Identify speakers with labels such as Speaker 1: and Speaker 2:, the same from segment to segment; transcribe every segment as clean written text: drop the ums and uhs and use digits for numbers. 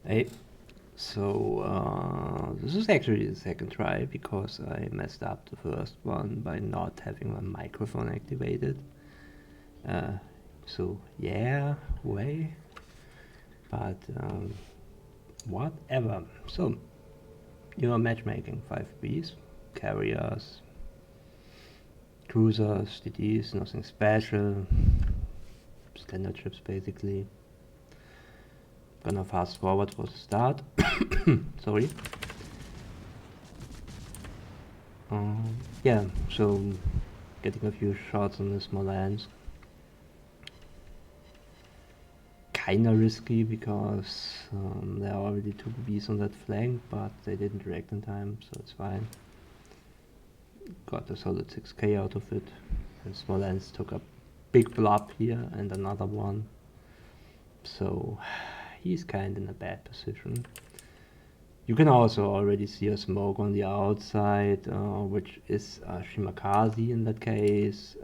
Speaker 1: Hey, this is actually the second try because I messed up the first one by not having my microphone activated. Uh, so yeah, way, but whatever. So you are matchmaking 5Bs, carriers, cruisers, DDs, nothing special, standard ships basically. Gonna fast forward for the start. Sorry. Yeah, so getting a few shots on the small lands. Kinda risky because there are already two Bs on that flank, but they didn't react in time, so it's fine. Got a solid 6k out of it. And small lands took a big blob here and another one. So he's kinda in a bad position. You can also already see a smoke on the outside, which is ℭ𝔥0𝔪𝔪 in that case.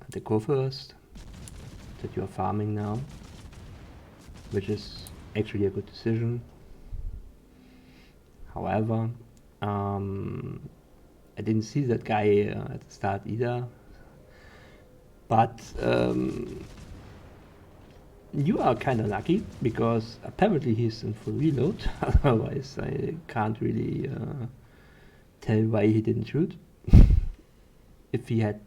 Speaker 1: The go first that you are farming now, which is actually a good decision. However, I didn't see that guy at the start either, but you are kind of lucky because apparently he's in full reload. Otherwise, I can't really tell why he didn't shoot. If he had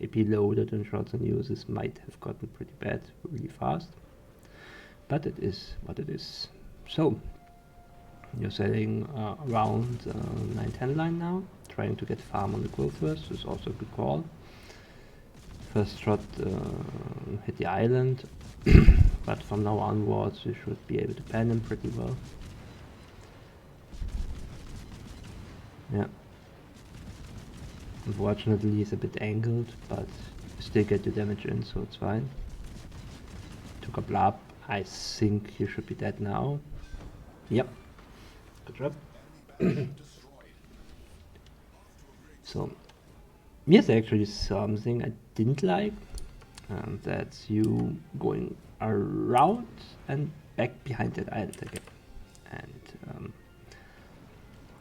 Speaker 1: AP loaded and shots on you, this might have gotten pretty bad really fast. But it is what it is. So you're selling around 9-10 line now, trying to get farm on the growth first is also a good call. First shot hit the island, but from now onwards you should be able to pen him pretty well. Yeah. Unfortunately he's a bit angled, but you still get your damage in, so it's fine. Took a blob. I think you should be dead now. Yep. Good job. So, here's actually something I didn't like. And that's you going around and back behind that island again. And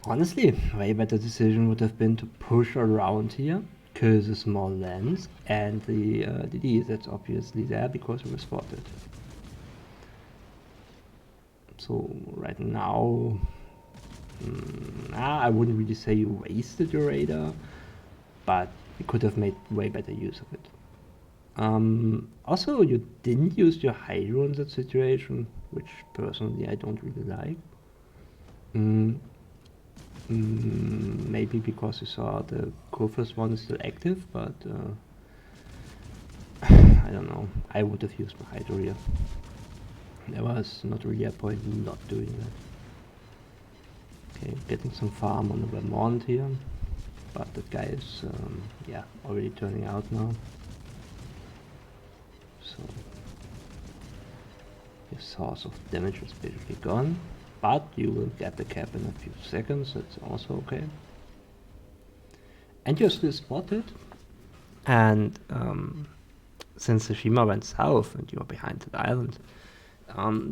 Speaker 1: honestly, way better decision would have been to push around here, kill the small lands and the DD that's obviously there because we were spotted. So right now, I wouldn't really say you wasted your radar, but you could have made way better use of it. Also, you didn't use your hydro in that situation, which personally I don't really like. Maybe because you saw the Crowfirst one is still active, but I don't know. I would have used my hydro here. There was not really a point in not doing that. Okay, getting some farm on the Vermont here, but that guy is yeah, already turning out now. So your source of damage is basically gone, but you will get the cap in a few seconds, that's also okay. And you're still spotted, and since the Shima went south and you are behind that island,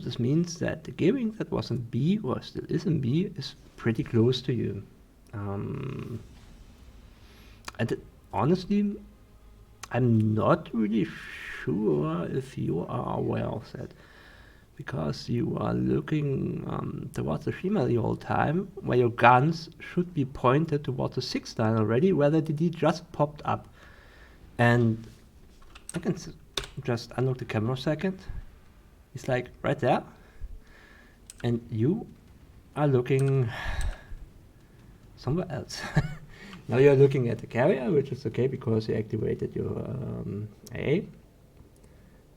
Speaker 1: this means that the gearing that was in B, or still is in B, is pretty close to you. And honestly, I'm not really sure if you are aware of that, because you are looking towards the Shima the whole time, where your guns should be pointed towards the 6th line already, where the DD just popped up. And I can just unlock the camera a second. It's like right there, and you are looking somewhere else. Now you're looking at the carrier, which is okay because you activated your AA,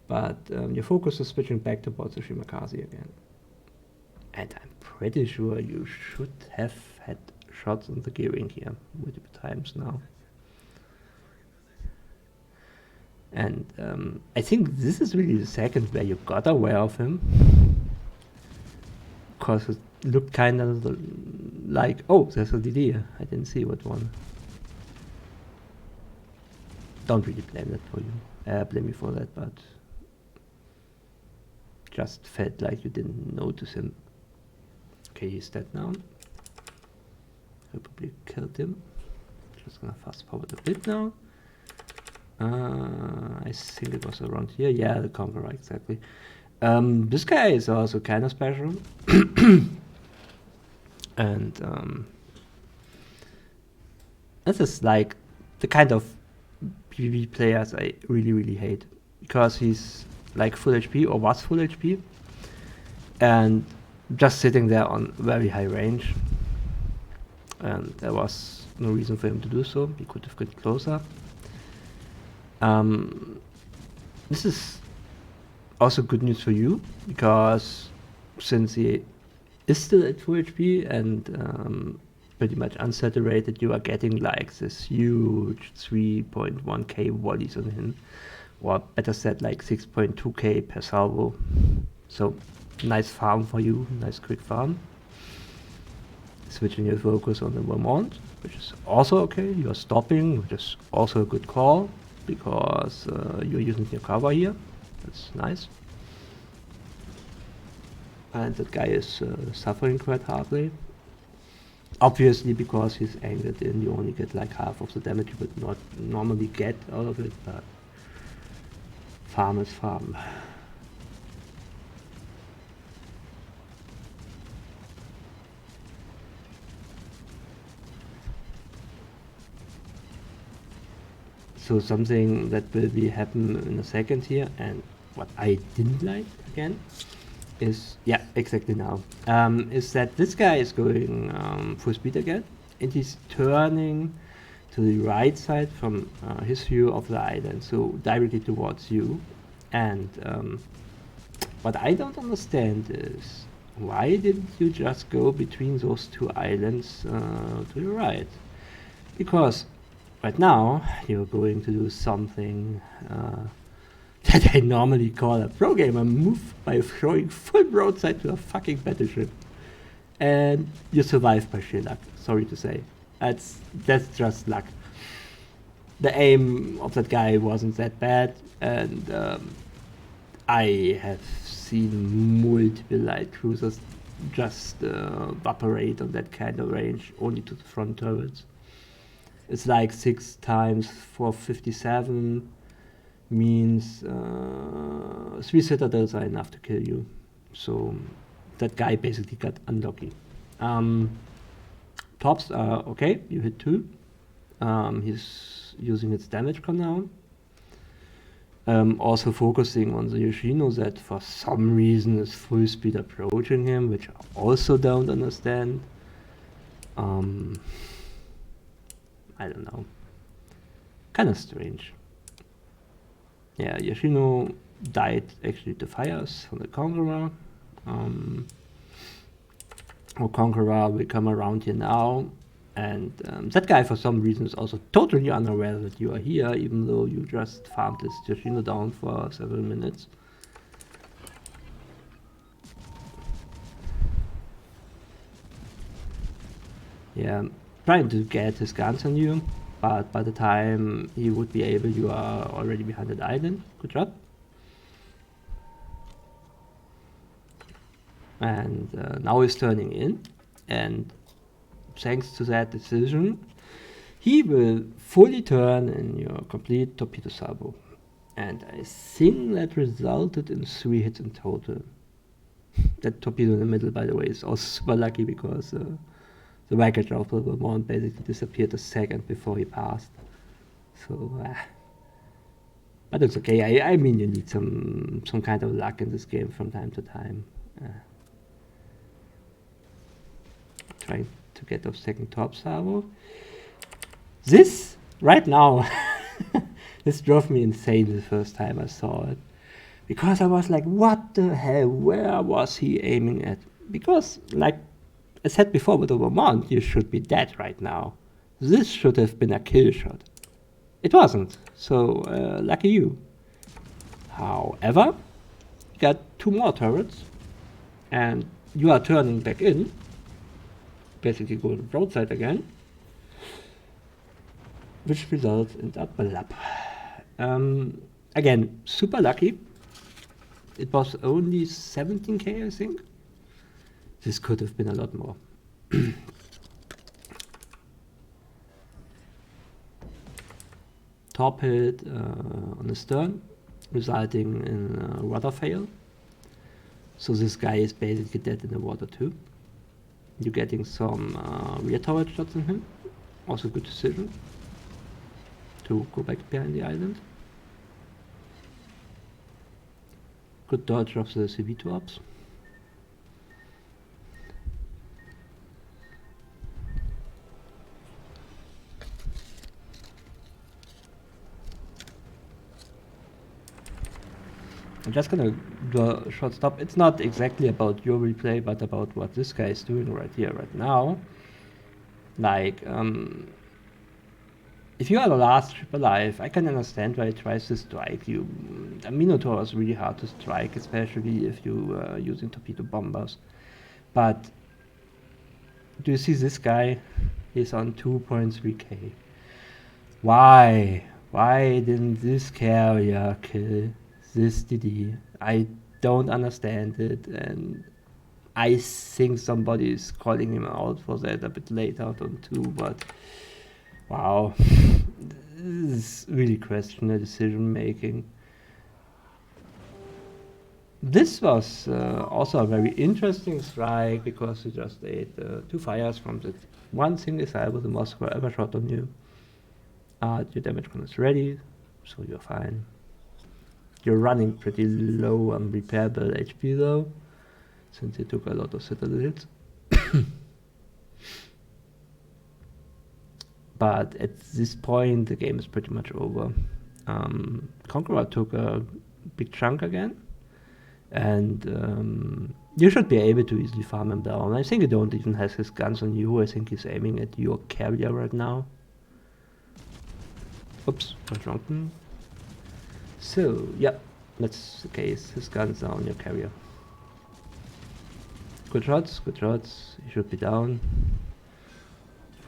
Speaker 1: but your focus is switching back towards the ℭ𝔥0𝔪𝔪 again. And I'm pretty sure you should have had shots on the gearing here multiple times now. And I think this is really the second where you got aware of him, because it looked kind of like, oh, there's a DD. I didn't see what one. Don't really blame that for you. Blame me for that, but just felt like you didn't notice him. Okay, he's dead now. I probably killed him. Just gonna fast forward a bit now. I think it was around here. Yeah, the Conqueror, exactly. This guy is also kind of special. And this is like the kind of PvP players I really hate, because he's like full HP, or was full HP, and just sitting there on very high range, and there was no reason for him to do so. He could have got closer. This is also good news for you, because since he is still at full HP and pretty much unsaturated, you are getting like this huge 3.1k volleys on him, or better said, like 6.2k per salvo. So nice farm for you, nice quick farm. Switching your focus on the Vermont, which is also okay. You're stopping, which is also a good call, because you're using your cover here. That's nice. And that guy is suffering quite hardly. Obviously, because he's angered in, you only get like half of the damage you would not normally get out of it, but farm is farm. So something that will be happen in a second here, and what I didn't like again is, yeah, exactly now, is that this guy is going full speed again, and he's turning to the right side from his view of the island, so directly towards you. And what I don't understand is, why didn't you just go between those two islands to the right? Because right now you're going to do something that I normally call a pro gamer move, by throwing full broadside to a fucking battleship, and you survive by sheer luck. Sorry to say, that's just luck. The aim of that guy wasn't that bad, and I have seen multiple light cruisers just evaporate on that kind of range, only to the front turrets. It's like 6 times 457 means 3 citadels are enough to kill you. So that guy basically got unlucky. Tops are okay, you hit 2. He's using its damage cooldown. Also focusing on the Yoshino that for some reason is full speed approaching him, which I also don't understand. I don't know. Kind of strange. Yeah, Yoshino died actually to fires from the Conqueror. Conqueror will come around here now, and that guy for some reason is also totally unaware that you are here, even though you just farmed this Yoshino down for several minutes. Yeah, trying to get his guns on you, but by the time he would be able, you are already behind the island. Good job. And now he's turning in, and thanks to that decision, he will fully turn in your complete torpedo salvo. And I think that resulted in 3 hits in total. That torpedo in the middle, by the way, is also super lucky, because the wreckage of the Vermont basically disappeared a second before he passed. So, but it's okay. I mean, you need some kind of luck in this game from time to time. Trying to get off second top salvo. This right now, this drove me insane the first time I saw it, because I was like, what the hell? Where was he aiming at? Because, like I said before with the Vermont, you should be dead right now. This should have been a kill shot. It wasn't, so lucky you. However, you got 2 more turrets, and you are turning back in, basically going broadside again, which results in a blap. Again, super lucky. it was only 17k, I think. This could have been a lot more. Top hit on the stern, resulting in a rudder fail. So this guy is basically dead in the water too. You're getting some rear turret shots on him. Also good decision to go back behind the island. Good dodge of the CV2 ups. I'm just gonna do a short stop. It's not exactly about your replay, but about what this guy is doing right here, right now. Like, if you are the last ship alive, I can understand why he tries to strike you. A Minotaur is really hard to strike, especially if you are using torpedo bombers. But do you see this guy? He's on 2.3k. Why? Why didn't this carrier kill this DD? I don't understand it, and I think somebody is calling him out for that a bit later on too, but wow, this is really questionable decision making. This was also a very interesting strike because you just ate 2 fires from the one single side with the Moscow ever shot on you. Your damage gun is ready, so you're fine. You're running pretty low on repairable HP though, since you took a lot of citadel hits. But at this point, the game is pretty much over. Conqueror took a big chunk again, and you should be able to easily farm him down. I think he don't even has his guns on you. I think he's aiming at your carrier right now. Oops, went wrong. So, yeah, that's the case. His guns are on your carrier. Good shots, good shots. He should be down.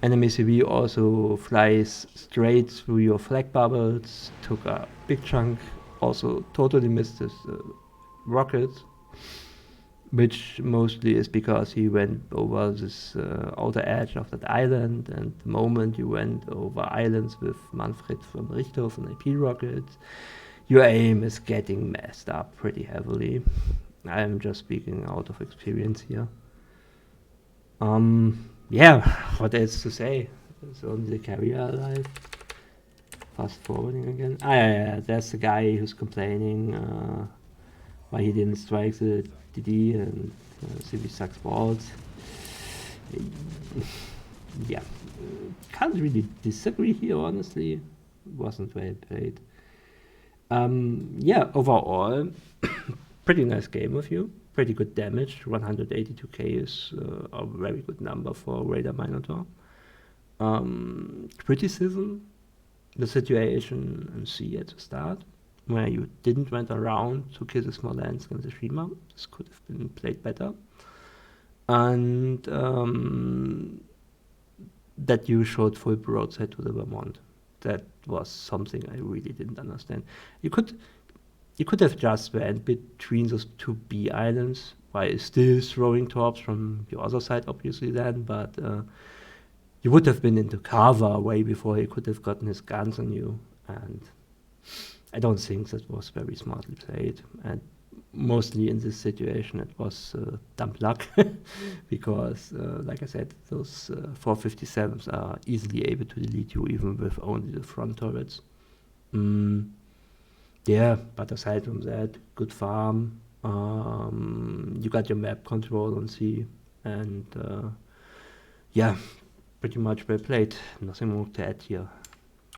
Speaker 1: Enemy CV also flies straight through your flag bubbles. Took a big chunk. Also totally missed his rockets, which mostly is because he went over this outer edge of that island, and the moment you went over islands with Manfred from Richthof and AP rockets, your aim is getting messed up pretty heavily. I'm just speaking out of experience here. Yeah, what else to say? There's only the carrier alive. Fast forwarding again. Yeah, there's the guy who's complaining why he didn't strike the DD and CV sucks balls. Yeah, can't really disagree here, honestly. Wasn't well played. Yeah, overall, pretty nice game of you. Pretty good damage. 182k is a very good number for Raider Minotaur. Criticism, the situation in C at the start, where you didn't went around to kill the Smolensk and the Shima. This could have been played better. And that you showed full broadside to the Vermont. That was something I really didn't understand. You could have just went between those 2 B islands while still throwing torps from your other side, obviously then, but you would have been into cover way before he could have gotten his guns on you, and I don't think that was very smartly played. And mostly in this situation it was dumb luck, because like I said, those 457s are easily able to delete you even with only the front turrets. Yeah, but aside from that, good farm. You got your map control on C, and yeah, pretty much well played. Nothing more to add here.